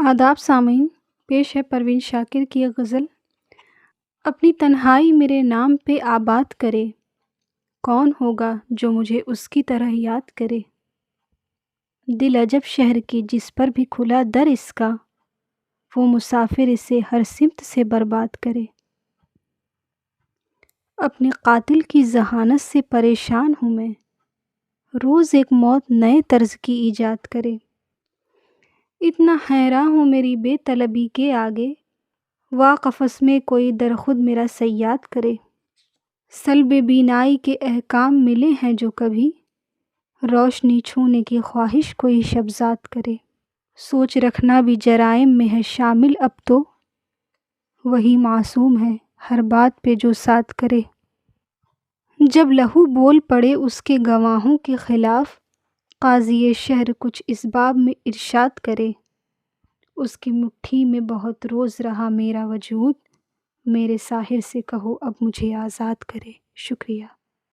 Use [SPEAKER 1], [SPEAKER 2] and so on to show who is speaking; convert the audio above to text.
[SPEAKER 1] آداب سامعین، پیش ہے پروین شاکر کی ایک غزل۔ اپنی تنہائی میرے نام پہ آباد کرے، کون ہوگا جو مجھے اس کی طرح یاد کرے۔ دل عجب شہر کی جس پر بھی کھلا در اس کا، وہ مسافر اسے ہر سمت سے برباد کرے۔ اپنے قاتل کی ذہانت سے پریشان ہوں میں، روز ایک موت نئے طرز کی ایجاد کرے۔ اتنا حیراں ہوں میری بے طلبی کے آگے، وا قفس میں کوئی در خود میرا صیاد کرے۔ سلب بینائی کے احکام ملے ہیں جو کبھی، روشنی چھونے کی خواہش کوئی شبزاد کرے۔ سوچ رکھنا بھی جرائم میں ہے شامل اب تو، وہی معصوم ہے ہر بات پہ جو ساد کرے۔ جب لہو بول پڑے اس کے گواہوں کے خلاف، قاضی شہر کچھ اس باب میں ارشاد کرے۔ اس کی مٹھی میں بہت روز رہا میرا وجود، میرے ساحر سے کہو اب مجھے آزاد کرے۔ شکریہ۔